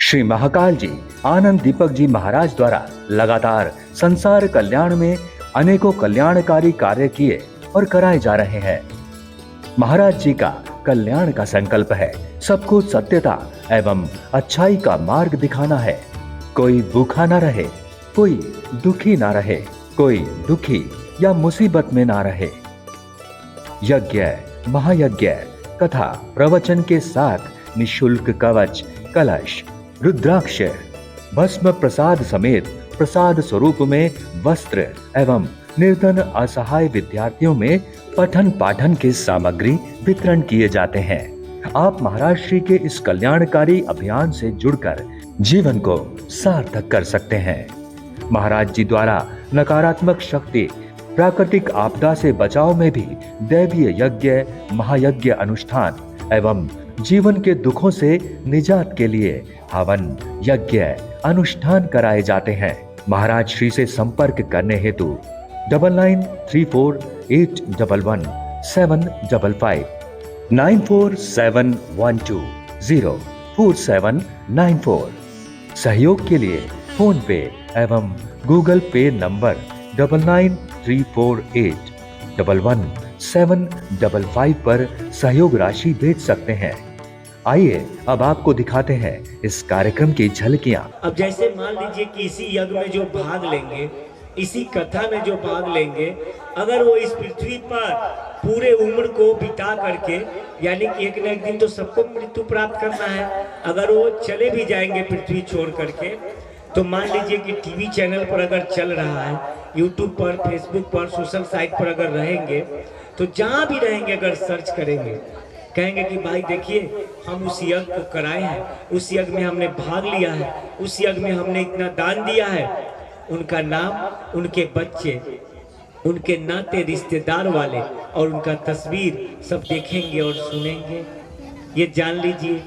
श्री महाकाल जी आनंद दीपक जी महाराज द्वारा लगातार संसार कल्याण में अनेकों कल्याणकारी कार्य किए और कराए जा रहे हैं। महाराज जी का कल्याण का संकल्प है सबको सत्यता एवं अच्छाई का मार्ग दिखाना है। कोई भूखा ना रहे, कोई दुखी ना रहे, कोई दुखी या मुसीबत में ना रहे। यज्ञ, महायज्ञ, कथा प्रवचन के साथ निशुल्क कवच, कलश, रुद्राक्ष, भस्म प्रसाद समेत प्रसाद स्वरूप में वस्त्र एवं निर्धन असहाय विद्यार्थियों में पठन पाठन की सामग्री वितरण किए जाते हैं। आप महाराज श्री के इस कल्याणकारी अभियान से जुड़कर जीवन को सार्थक कर सकते हैं। महाराज जी द्वारा नकारात्मक शक्ति, प्राकृतिक आपदा से बचाव में भी दैवीय यज्ञ, महायज्ञ अनुष्ठान एवं जीवन के दुखों से निजात के लिए हवन, यज्ञ, अनुष्ठान कराए जाते हैं। महाराज श्री से संपर्क करने हेतु 9934811755 9471204794। सहयोग के लिए फोन पे एवं गूगल पे नंबर 9934811755 पर सहयोग राशि भेज सकते हैं। आइए अब आपको दिखाते हैं इस कार्यक्रम की झलकियां। अब जैसे मान लीजिए कि इसी यज्ञ में जो भाग लेंगे, इसी कथा में जो भाग लेंगे, अगर वो इस पृथ्वी पर पूरे उम्र को बिता करके, यानी कि एक न एक दिन तो सबको मृत्यु प्राप्त करना है, अगर वो चले भी जाएंगे पृथ्वी छोड़ करके, तो मान लीजिए कि टीवी चैनल पर अगर चल रहा है, यूट्यूब पर, फेसबुक पर, सोशल साइट पर अगर रहेंगे, तो जहाँ भी रहेंगे अगर सर्च करेंगे, कहेंगे कि भाई देखिए हम उस यज्ञ को कराए हैं, उस यज्ञ में हमने भाग लिया है, उस यज्ञ में हमने इतना दान दिया है, उनका नाम, उनके बच्चे, उनके नाते रिश्तेदार वाले और उनका तस्वीर सब देखेंगे और सुनेंगे। ये जान लीजिए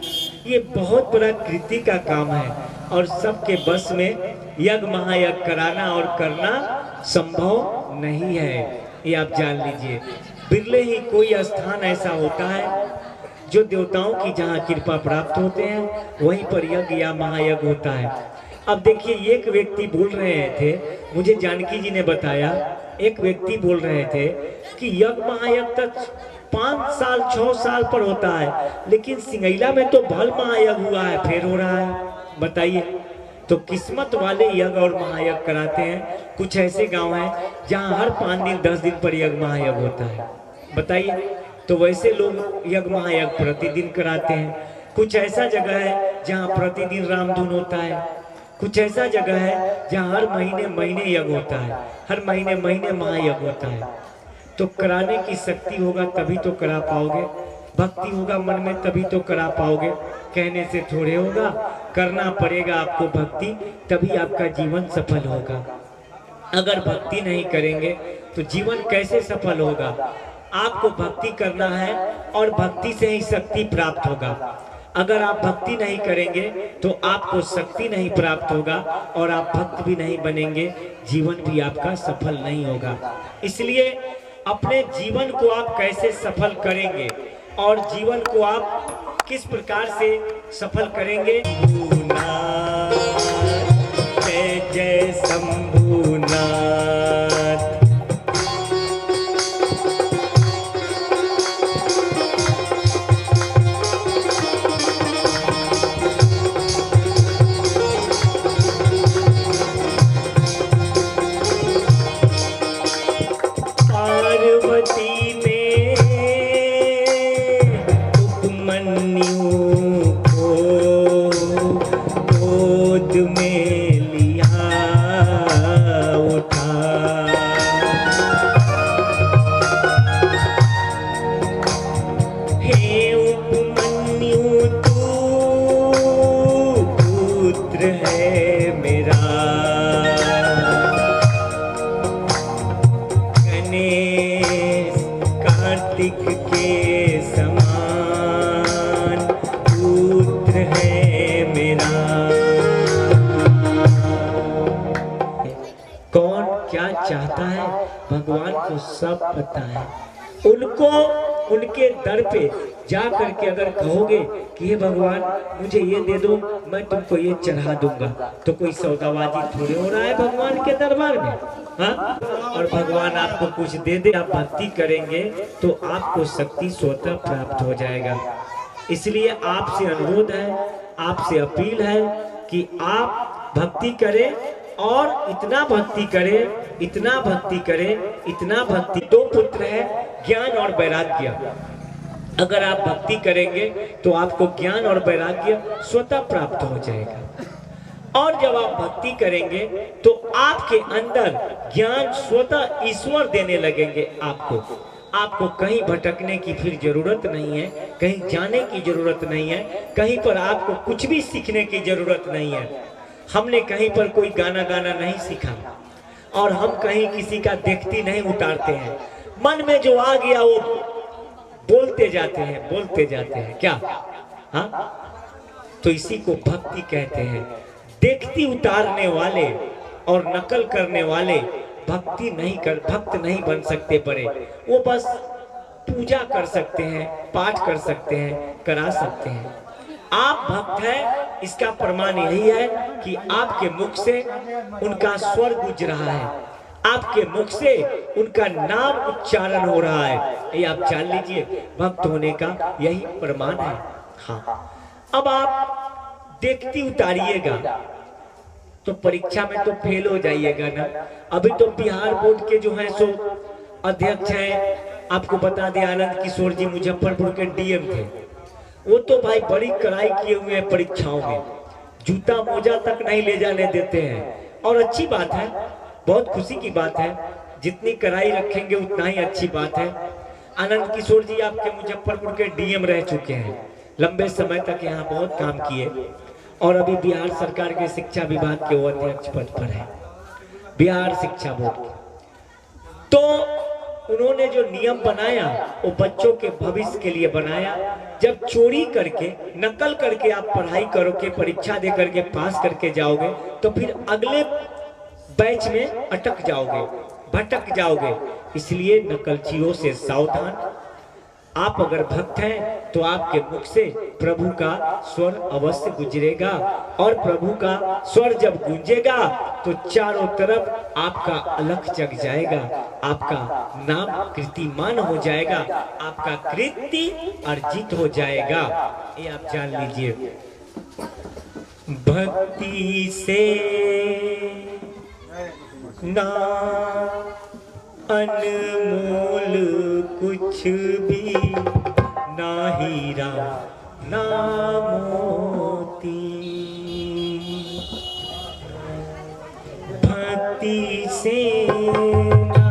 ये बहुत बड़ा कृति का काम है और सबके बस में यज्ञ महायज्ञ कराना और करना संभव नहीं है। ये आप जान लीजिए, बिरले ही कोई स्थान ऐसा होता है जो देवताओं की जहाँ कृपा प्राप्त होते हैं वहीं पर यज्ञ या महायज्ञ होता है। अब देखिए एक व्यक्ति बोल रहे थे, मुझे जानकी जी ने बताया, एक व्यक्ति बोल रहे थे कि यज्ञ महायज्ञ तक 5 साल 6 साल पर होता है, लेकिन सिंगैला में तो भल महायज्ञ हुआ है, फिर हो रहा है। बताइए, तो किस्मत वाले यज्ञ और महायज्ञ कराते हैं। कुछ ऐसे गांव हैं जहां हर 5 दिन 10 दिन पर यज्ञ महायज्ञ होता है। बताइए, तो वैसे लोग यज्ञ महायज्ञ प्रतिदिन कराते हैं। कुछ ऐसा जगह है जहां प्रतिदिन रामधुन होता है, कुछ ऐसा जगह है जहां हर महीने महीने यज्ञ होता है, हर महीने महीने महायज्ञ होता है। तो कराने की शक्ति होगा तभी तो करा पाओगे, भक्ति होगा मन में तभी तो करा पाओगे। कहने से थोड़े होगा, करना पड़ेगा आपको भक्ति, तभी आपका जीवन सफल होगा। अगर भक्ति नहीं करेंगे तो जीवन कैसे सफल होगा? आपको भक्ति करना है और भक्ति से ही शक्ति प्राप्त होगा। अगर आप भक्ति नहीं करेंगे तो आपको शक्ति नहीं प्राप्त होगा और आप भक्त भी नहीं बनेंगे, जीवन भी आपका सफल नहीं होगा। इसलिए अपने जीवन को आप कैसे सफल करेंगे और जीवन को आप किस प्रकार से सफल करेंगे? जय जय शंभुनाथ। चाहता है भगवान को सब पता है। उनको उनके दर पे जा करके अगर कहोगे कि हे भगवान मुझे ये दे दो, मैं तुमको ये चढ़ा दूंगा, तो कोई सौदाबाजी थोड़े हो रहा है भगवान के दरबार में। हाँ, और भगवान आपको कुछ दे दे, आप भक्ति करेंगे तो आपको शक्ति स्वतः प्राप्त हो जाएगा। इसलिए आपसे अनुरोध है, आपसे अपील है कि आप भक्ति करें, और इतना भक्ति करें, इतना भक्ति करें, इतना भक्ति। दो पुत्र है, ज्ञान और वैराग्य। अगर आप भक्ति करेंगे तो आपको ज्ञान और वैराग्य स्वतः प्राप्त हो जाएगा। और जब आप भक्ति करेंगे तो आपके अंदर ज्ञान स्वतः ईश्वर देने लगेंगे आपको कहीं भटकने की फिर जरूरत नहीं है, कहीं जाने की जरूरत नहीं है, कहीं पर आपको कुछ भी सीखने की जरूरत नहीं है। हमने कहीं पर कोई गाना नहीं सीखा, और हम कहीं किसी का देखती नहीं उतारते हैं। मन में जो आ गया वो बोलते जाते हैं क्या? हाँ, तो इसी को भक्ति कहते हैं। देखती उतारने वाले और नकल करने वाले भक्त नहीं बन सकते बड़े। वो बस पूजा कर सकते हैं, पाठ कर सकते हैं, करा सकते हैं। आप भक्त हैं, इसका प्रमाण यही है कि आपके मुख से उनका स्वर गुज रहा है, आपके मुख से उनका नाम उच्चारण हो रहा है। ये आप जान लीजिए, भक्त होने का यही प्रमाण है। हाँ, अब आप देखती उतारिएगा तो परीक्षा में तो फेल हो जाइएगा ना। अभी तो बिहार बोर्ड के जो हैं सो अध्यक्ष हैं, आपको बता दें आनंद किशोर जी मुजफ्फरपुर के डीएम थे। वो तो भाई बड़ी कड़ाई किए हुए हैं परीक्षाओं में, जूता मोजा तक नहीं ले जाने देते हैं। और अच्छी बात है, बहुत खुशी की बात है, जितनी कड़ाई रखेंगे उतना ही अच्छी बात है। आनंद किशोर जी आपके मुजफ्फरपुर के डीएम रह चुके हैं, लंबे समय तक यहाँ बहुत काम किए, और अभी बिहार सरकार के शिक्षा विभाग के वो अध्यक्ष पद पर है, बिहार शिक्षा बोर्ड के। तो उन्होंने जो नियम बनाया वो बच्चों के भविष्य के लिए बनाया। जब चोरी करके, नकल करके आप पढ़ाई करोगे, परीक्षा दे करके पास करके जाओगे, तो फिर अगले बैच में अटक जाओगे, भटक जाओगे। इसलिए नकलचियों से सावधान। आप अगर भक्त हैं तो आपके मुख से प्रभु का स्वर अवश्य गुजरेगा, और प्रभु का स्वर जब गूंजेगा तो चारों तरफ आपका अलख जग जाएगा, आपका नाम कीर्तिमान हो जाएगा, आपका कीर्ति अर्जित हो जाएगा। ये आप जान लीजिए। भक्ति से ना अनमोल कुछ भी, ना हीरा ना मोती। भक्ति से ना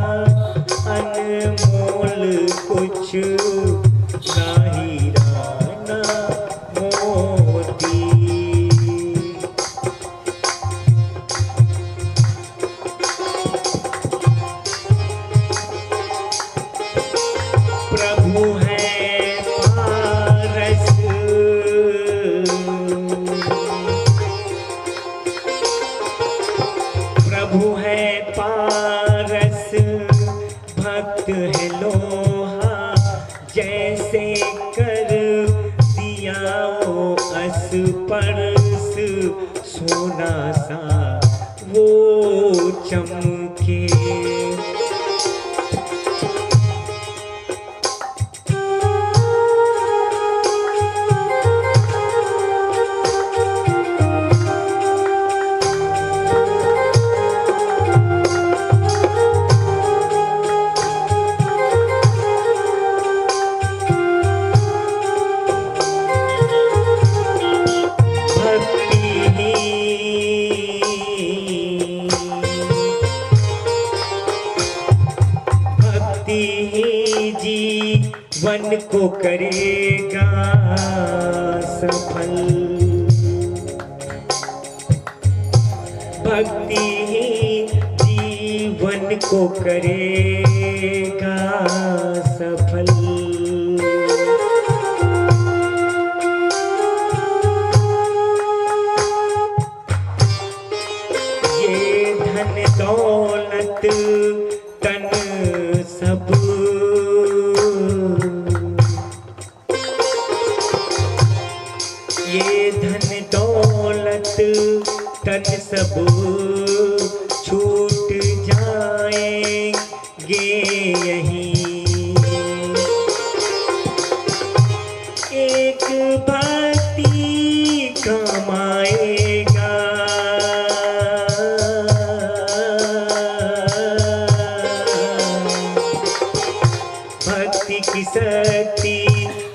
अनमोल कुछ, ना हीरा ना मोती। प्रभु है पारस, प्रभु है पारस, भक्त है लोहा, जैसे कर दिया वो अस्पर्श, सोना सा वो चमके। जीवन को करेगा सफल, भक्ति ही जीवन को करेगा सफल। ये धन दौलत तन सब तन सब छूट जाएंगे यहीं। एक भक्ति कमाएगा, भक्ति की शक्ति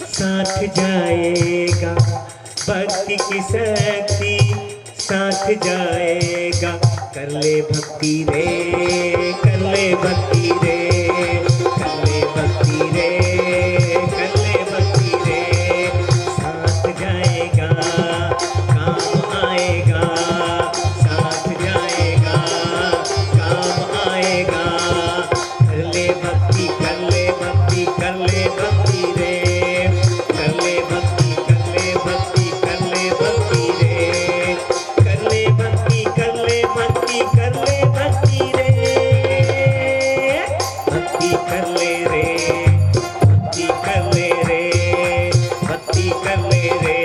साथ जाएगा, भक्ति की शक्ति साथ जाएगा। कर ले भक्ति रे, कर ले भक्ति रे, कर ले भक्ति रे, कर ले भक्ति रे, साथ जाएगा, काम आएगा, साथ जाएगा, काम आएगा। कर ले भक्ति, कर ले भक्ति, कर ले भक्ति रे, कर ले भक्ति, कर ले भक्ति, कर ले भक्ति रे, कर ले भक्ति, कर ले भक्ति, कर ले भक्ति रे, भक्ति कर ले रे, भक्ति कर ले रे, भक्ति कर ले रे।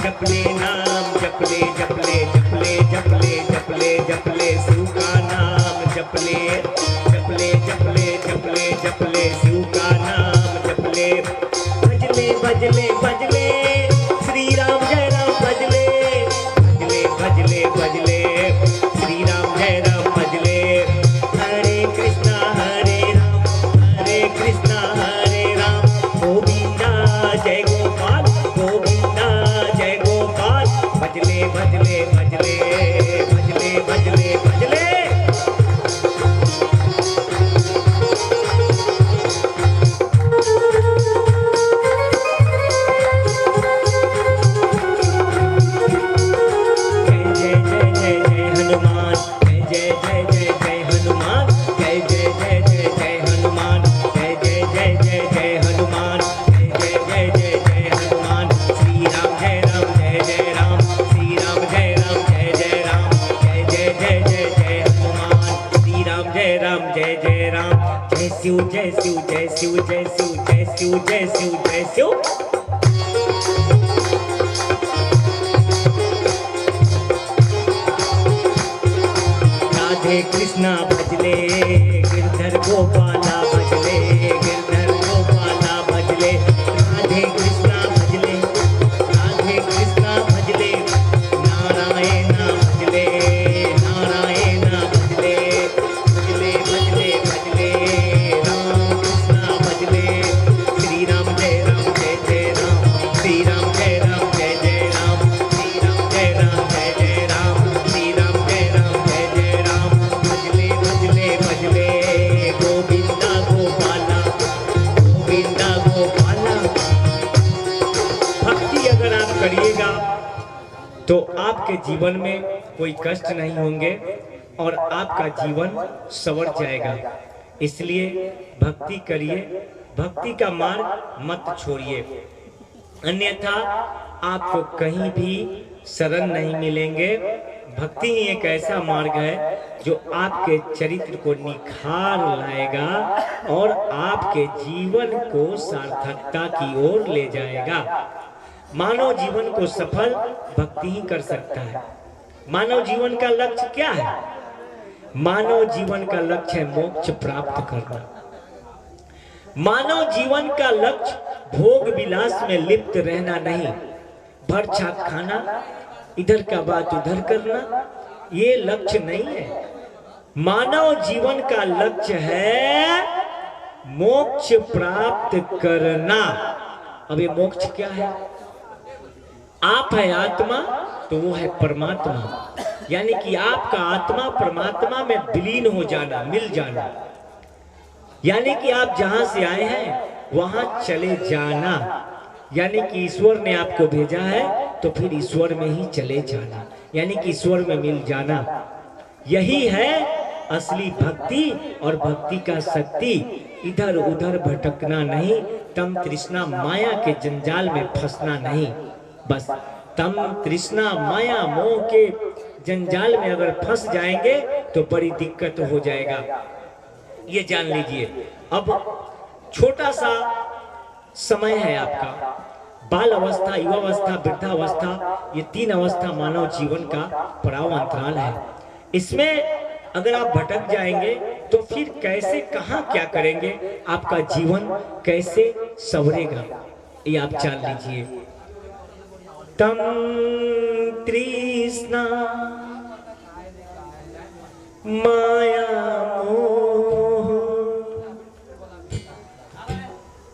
जपले नाम, जपले जपले जपले जपले जपले जपले शिव का नाम, जपले जपले जपले जपले जपले शिव का नाम, जपले भजले भजले भजले श्री राम जय राम, भजले भजले भजले भजले श्री राम जय राम, भजले हरे कृष्णा हरे राम गोविंदा जय गोपाल, गोविंदा जय गोपाल। भजले भजले भजले भजले भजले भजले जय जय जय जय जय हनुमान, जय जय जय जय जय हनुमान, जय जय जय जय जय हनुमान, जय जय जय जय जय हनुमान, जय जय जय जय जय हनुमान। श्री राम जय राम, जय जय राम, श्री राम जय राम, जय जय राम, जय जय जय जय जय हनुमान। श्री राम जय राम, जय जय राम। जय शिव जय शिव जय शिव जय शिव जय शिव जय शिव जय शिव। राधे कृष्णा भजले गिरधर गोपाला, भजले गिरधर गोपाला, भजले राधे कृष्णा भजले, राधे कृष्णा भजले नारायण भजले, नारायण भजले, भजले भजले भजले राम कृष्णा भजले। श्री राम जय राम, जय जय राम, श्री राम जय राम, जय जय राम, श्री राम जय राम, जय जय राम, श्री राम जय राम, जय जय राम। भजले भजले भजले गोविंदा गोपाला, गोविंदा गोपाला। भक्ति अगर आप करिएगा तो आपके जीवन में कोई कष्ट नहीं होंगे और आपका जीवन संवर जाएगा। इसलिए भक्ति करिए, भक्ति का मार्ग मत छोड़िए, अन्यथा आपको कहीं भी शरण नहीं मिलेंगे। भक्ति ही एक ऐसा मार्ग है जो आपके चरित्र को निखार लाएगा और आपके जीवन को सार्थकता की ओर ले जाएगा। मानव जीवन को सफल भक्ति ही कर सकता है। मानव जीवन का लक्ष्य क्या है? मानव जीवन का लक्ष्य है मोक्ष प्राप्त करना। मानव जीवन का लक्ष्य भोग विलास में लिप्त रहना नहीं, भर छाप खाना, इधर का बात उधर करना, ये लक्ष्य नहीं है। मानव जीवन का लक्ष्य है मोक्ष प्राप्त करना। अब ये मोक्ष क्या है? आप है आत्मा तो वो है परमात्मा, यानी कि आपका आत्मा परमात्मा में विलीन हो जाना, मिल जाना, यानी कि आप जहां से आए हैं वहां चले जाना, यानी कि ईश्वर ने आपको भेजा है तो फिर ईश्वर में ही चले जाना, यानी कि ईश्वर में मिल जाना। यही है असली भक्ति। और भक्ति का शक्ति इधर उधर भटकना नहीं, तम तृष्णा माया के जंजाल में फंसना नहीं। बस तम तृष्णा माया मोह के जंजाल में अगर फंस जाएंगे तो बड़ी दिक्कत हो जाएगा, ये जान लीजिए। अब छोटा सा समय है आपका, बाल अवस्था, युवावस्था, वृद्धावस्था, ये 3 अवस्था मानव जीवन का पड़ाव अंतराल है। इसमें अगर आप भटक जाएंगे तो फिर कैसे, कहाँ, क्या करेंगे, आपका जीवन कैसे संवरेगा, ये आप जान लीजिए। तम तृष्णा माया मोह,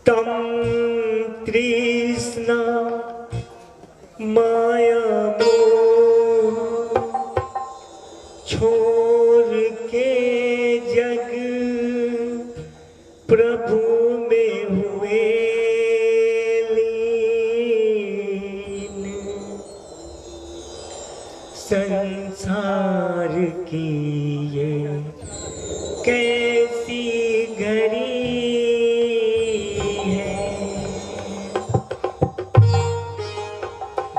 तम तृष्णा माया मोह, छोड़ के जग प्रभु में हुए लीन, संसार की ये कैसी घड़ी है,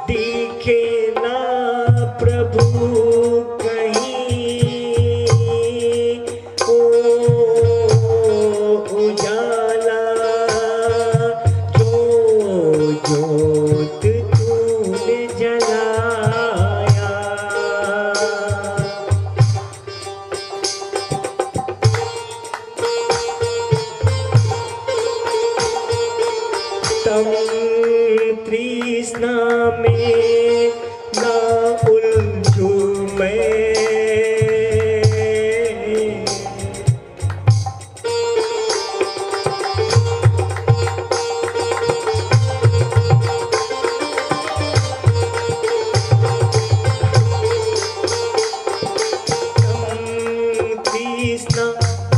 दिखे ना प्रभु तृष्णा में ना उलझू मैं, तृष्णा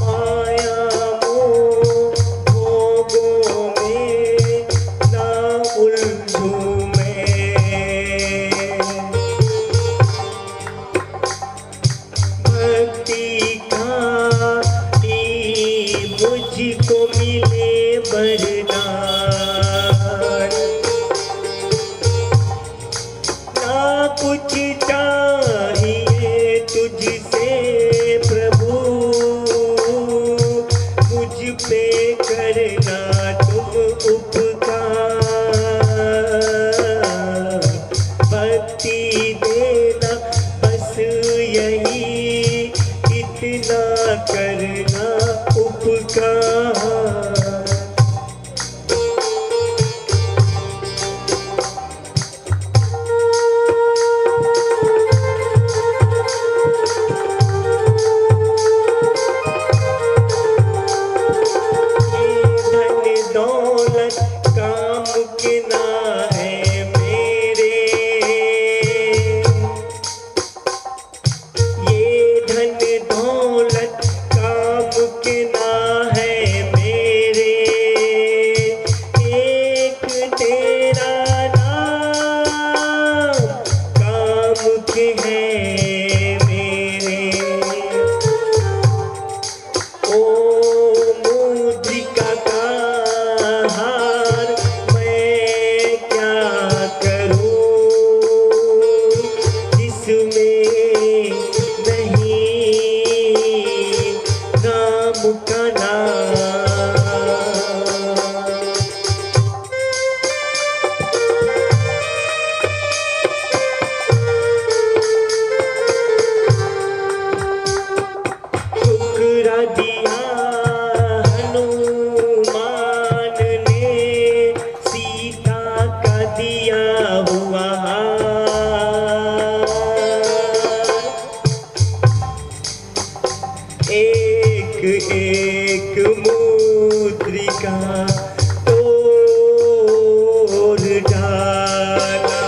माया मोह भोगों में ना उलझू मैं, भक्ति का ही मुझको मिले वरदान, ना कुछ चाहिए तुझसे प्रभु, मुझ पे करना तुम उपकार, भक्ति देना बस यही, इतना करना उपकार। दौलत काम के ना है मेरे, ये धन दौलत काम के ना है मेरे, एक तेरा नाम काम के है मेरे, ओ मुद्रिका का हार मैं क्या करूं, जिसमें नहीं राम का नाम। ठुकरा दिया हनुमान ने सीता का दिया हुआ हार, एक एक मुद्रिका तोड़ डाला,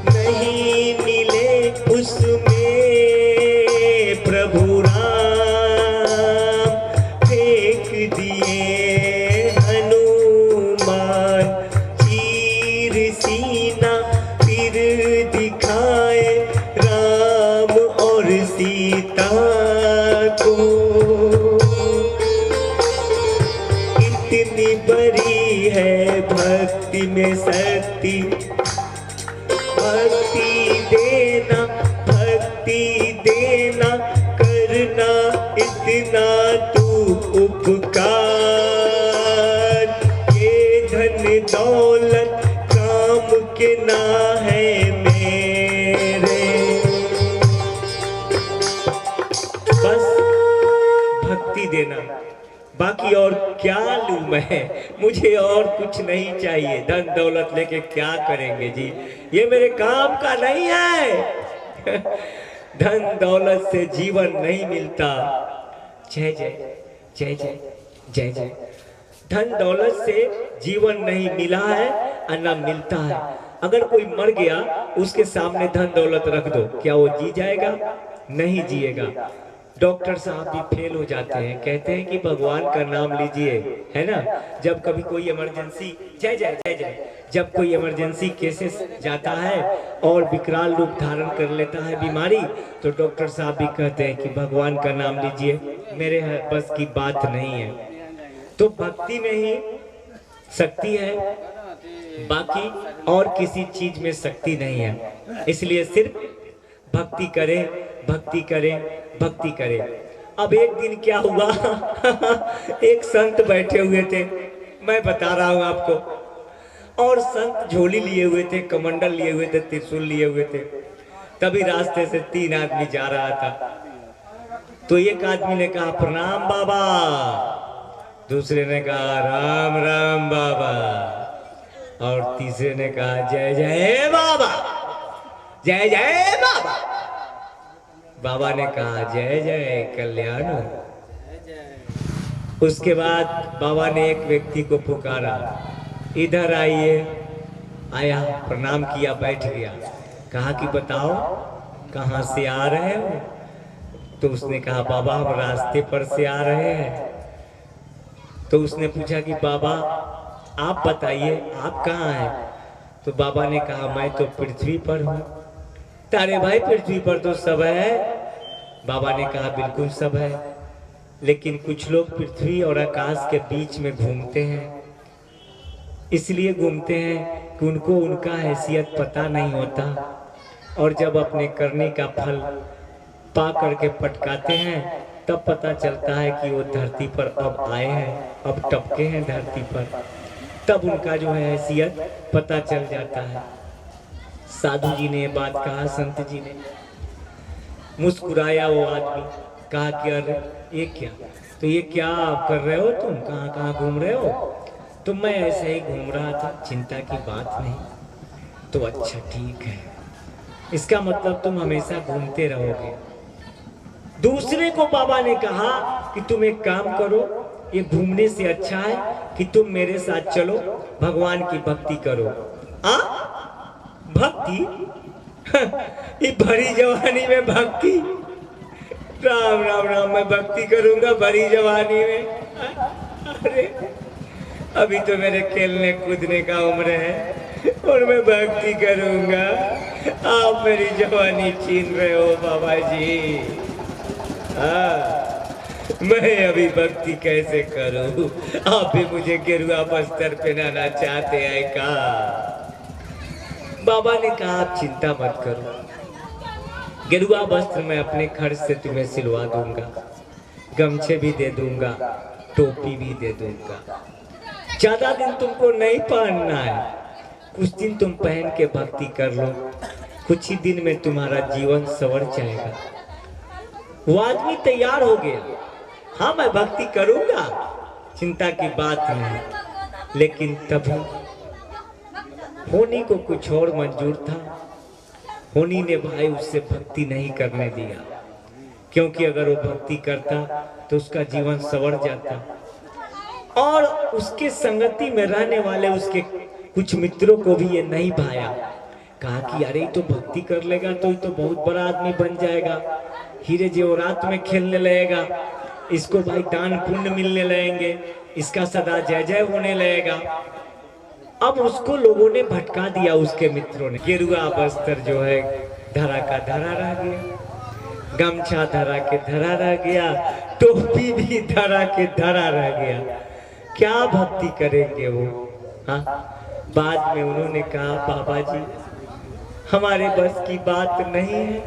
नहीं मिले उसमें प्रभु राम, फेंक दिए हनुमान चीर सीना, फिर दिखाए राम और सीता को, इतनी बड़ी है भक्ति में शक्ति, भक्ति देना करना इतना तू उपकार, के ना है मेरे। बस भक्ति देना, बाकी और क्या लूं मैं, मुझे और कुछ नहीं चाहिए। धन दौलत लेके क्या करेंगे जी, ये मेरे काम का नहीं है। धन दौलत से जीवन नहीं मिलता। जय जय जय जय जय जय। धन दौलत से जीवन नहीं मिला है और न मिलता है। अगर कोई मर गया, उसके सामने धन दौलत रख दो, क्या वो जी जाएगा? नहीं जिएगा। डॉक्टर साहब भी फेल हो जाते हैं, कहते हैं कि भगवान का नाम लीजिए, है ना। जब कभी कोई इमरजेंसी, जय जय जय जय, जब कोई इमरजेंसी केसेस जाता है और विकराल रूप धारण कर लेता है बीमारी, तो डॉक्टर साहब भी कहते हैं कि भगवान का नाम लीजिए, मेरे बस की बात नहीं है। तो भक्ति में ही शक्ति है, बाकी और किसी चीज में शक्ति नहीं है। इसलिए सिर्फ भक्ति करें, भक्ति करें, भक्ति करें। अब एक दिन क्या हुआ, एक संत बैठे हुए थे, मैं बता रहा हूं आपको, और संत झोली लिए हुए थे, कमंडल लिए हुए थे, त्रिशूल लिए हुए थे। तभी रास्ते से 3 आदमी जा रहा था। तो एक आदमी ने कहा प्रणाम बाबा, दूसरे ने कहा राम राम बाबा, और तीसरे ने कहा जय जय बाबा, जय जय बाबा। बाबा ने कहा जय जय कल्याण। उसके बाद बाबा ने एक व्यक्ति को पुकारा, इधर आइए। आया, प्रणाम किया, बैठ गया। कहा कि बताओ कहाँ से आ रहे हो? तो उसने कहा बाबा हम रास्ते पर से आ रहे हैं। तो उसने पूछा कि बाबा आप बताइए आप कहाँ हैं? तो बाबा ने कहा मैं तो पृथ्वी पर हूँ। तारे भाई पृथ्वी पर तो सब है। बाबा ने कहा बिल्कुल सब है, लेकिन कुछ लोग पृथ्वी और आकाश के बीच में घूमते हैं। इसलिए घूमते हैं कि उनको उनका हैसियत पता नहीं होता, और जब अपने करने का फल पा करके पटकाते हैं तब पता चलता है कि वो धरती पर अब आए हैं, अब टपके हैं धरती पर, तब उनका जो है हैसियत पता चल जाता है। साधु जी ने बात कहा, संत जी ने मुस्कुराया। वो आदमी कहा कि अरे ये क्या, तो ये क्या आप कर रहे हो, तुम कहाँ कहाँ घूम रहे हो? तो मैं ऐसे ही घूम रहा था, चिंता की बात नहीं। तो अच्छा ठीक है, इसका मतलब तुम हमेशा घूमते रहोगे। दूसरे को बाबा ने कहा कि तुम एक काम करो, ये घूमने से अच्छा है कि तुम मेरे साथ चलो, भगवान की भक्ति करो। आ भक्ति? ये भरी जवानी में भक्ति? राम राम राम, मैं भक्ति करूंगा भरी जवानी में? अरे अभी तो मेरे खेलने कूदने का उम्र है और मैं भक्ति करूंगा? आप मेरी जवानी छीन रहे हो बाबा जी। मैं अभी भक्ति कैसे करूं? आप भी मुझे गेरुआ बस्तर पहनाना चाहते हैं का? बाबा ने कहा आप चिंता मत करो, गेरुआ वस्त्र मैं अपने खर्च से तुम्हें सिलवा दूंगा, गमछे भी दे दूंगा, टोपी भी दे दूंगा। ज्यादा दिन तुमको नहीं पहनना है, कुछ दिन तुम पहन के भक्ति कर लो, कुछ ही दिन में तुम्हारा जीवन संवर जाएगा। वो आदमी तैयार हो गया, हाँ मैं भक्ति करूंगा, चिंता की बात नहीं। लेकिन तभी होनी को कुछ और मंजूर था। होनी ने भाई उससे भक्ति नहीं करने दिया, क्योंकि अगर वो भक्ति करता तो उसका जीवन संवर जाता। और उसके संगति में रहने वाले उसके कुछ मित्रों को भी ये नहीं भाया। कहा कि अरे तो भक्ति कर लेगा तो ये तो बहुत बड़ा आदमी बन जाएगा, हीरे जेवरात में खेलने लगेगा, इसको भाई दान पुण्य मिलने लगेंगे, इसका सदा जय जय होने लगेगा। अब उसको लोगों ने भटका दिया, उसके मित्रों ने। गेरुआ वस्त्र जो है धरा का धरा रह गया, गमछा धरा के धरा रह गया, टोपी भी धरा के धरा रह गया। क्या भक्ति करेंगे वो? हाँ, बाद में उन्होंने कहा बाबा जी हमारे बस की बात नहीं है,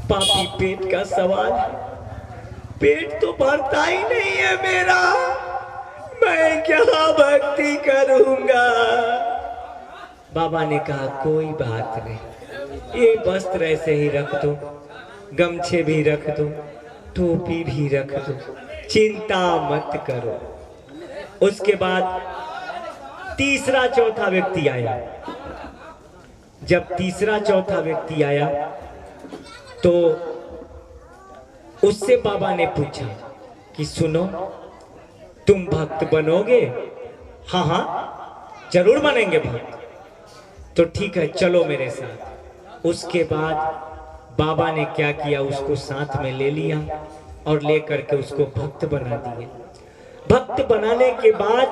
पापी पेट का सवाल है, पेट तो भरता ही नहीं है मेरा, मैं क्या भक्ति करूंगा? बाबा ने कहा कोई बात नहीं, ये वस्त्र ऐसे ही रख दो, गमछे भी रख दो, टोपी भी रख दो, चिंता मत करो। उसके बाद तीसरा चौथा व्यक्ति आया। जब तीसरा चौथा व्यक्ति आया तो उससे बाबा ने पूछा कि सुनो, तुम भक्त बनोगे? हाँ हाँ जरूर बनेंगे भक्त। तो ठीक है, चलो मेरे साथ। उसके बाद बाबा ने क्या किया, उसको साथ में ले लिया और ले करके उसको भक्त बना दिए। भक्त बनाने के बाद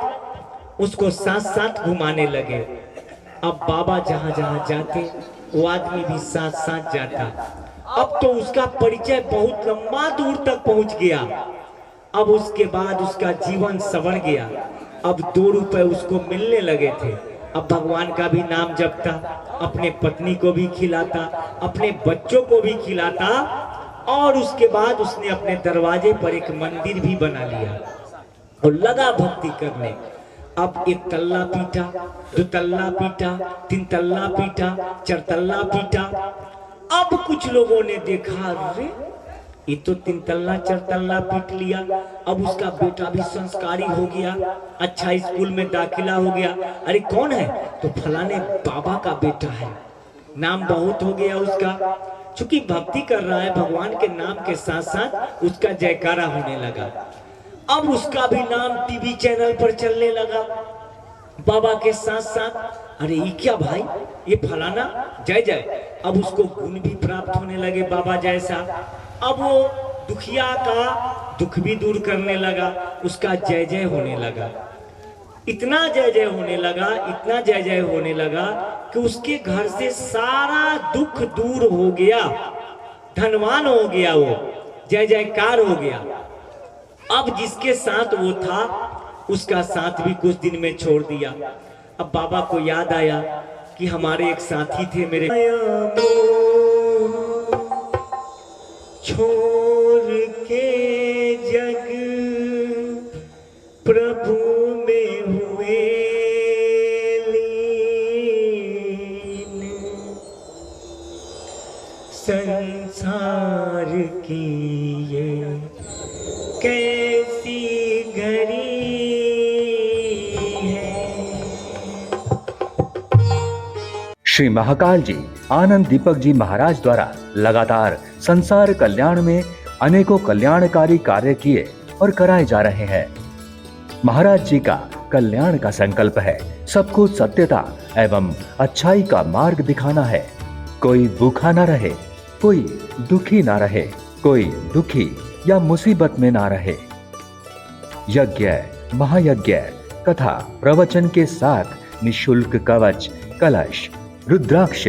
उसको साथ साथ घुमाने लगे। अब बाबा जहां जहां जाते वो आदमी भी साथ साथ जाता। अब तो उसका परिचय बहुत लंबा दूर तक पहुंच गया। अब उसके बाद उसका जीवन संवर गया। अब 2 रुपए उसको मिलने लगे थे। अब भगवान का भी नाम जपता, अपने पत्नी को भी खिलाता, अपने बच्चों को भी खिलाता। और उसके बाद उसने अपने दरवाजे पर एक मंदिर भी बना लिया और लगा भक्ति करने। अब 1 तल्ला पीटा, 2 तल्ला पीटा, 3 तल्ला पीटा, 4 तल्ला पीटा। अब कुछ लोगों ने देखा, अरे ये तो 3 तल्ला 4 तल्ला पीट लिया। अब उसका बेटा भी संस्कारी हो गया, अच्छा स्कूल में दाखिला हो गया। अरे कौन है? तो फलाने बाबा का बेटा है। नाम बहुत हो गया उसका। चूंकि भक्ति कर रहा है, भगवान के नाम के साथ साथ उसका जयकारा होने लगा। अब उसका भी नाम टीवी चैनल पर चलने लगा बाबा के साथ साथ। अरे ये क्या भाई, ये फलाना जय जय। अब उसको गुण भी प्राप्त होने लगे बाबा जैसा। अब वो दुखिया का दुख भी दूर करने लगा, उसका जय जय होने लगा। इतना जय जय होने लगा, इतना जय जय होने लगा कि उसके घर से सारा दुख दूर हो गया, धनवान हो गया, वो जय जयकार हो गया। अब जिसके साथ वो था उसका साथ भी कुछ दिन में छोड़ दिया। अब बाबा को याद आया कि हमारे एक साथी थे, मेरे छोड़ के जग प्रभु में हुए लीन, संसार की ये कैसी घड़ी है। श्री महाकाल जी आनंद दीपक जी महाराज द्वारा लगातार संसार कल्याण में अनेकों कल्याणकारी कार्य किए और कराए जा रहे हैं। महाराज जी का कल्याण का संकल्प है सबको सत्यता एवं अच्छाई का मार्ग दिखाना है। कोई भूखा ना रहे, कोई दुखी ना रहे, कोई दुखी या मुसीबत में ना रहे। यज्ञ, महायज्ञ, कथा, प्रवचन के साथ निशुल्क कवच, कलश, रुद्राक्ष,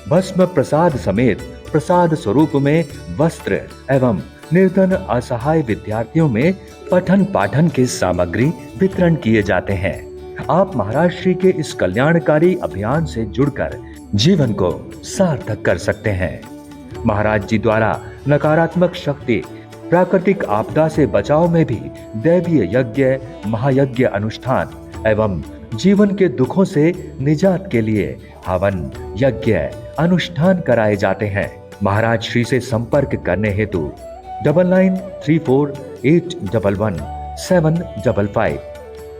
भस्म प्रसाद समेत प्रसाद स्वरूप में वस्त्र एवं निर्धन असहाय विद्यार्थियों में पठन पाठन के सामग्री वितरण किए जाते हैं। आप महाराज श्री के इस कल्याणकारी अभियान से जुड़कर जीवन को सार्थक कर सकते हैं। महाराज जी द्वारा नकारात्मक शक्ति, प्राकृतिक आपदा से बचाव में भी दैवीय यज्ञ, महायज्ञ अनुष्ठान एवं जीवन के दुखों से निजात के लिए हवन, यज्ञ, अनुष्ठान कराए जाते हैं। महाराज श्री से संपर्क करने हेतु 9934811755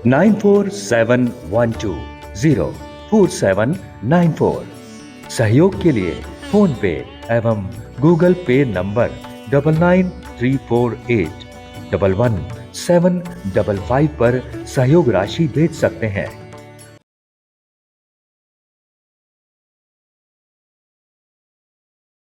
9471204794। सहयोग के लिए फोन पे एवं गूगल पे नंबर 9934811755 पर सहयोग राशि भेज सकते हैं।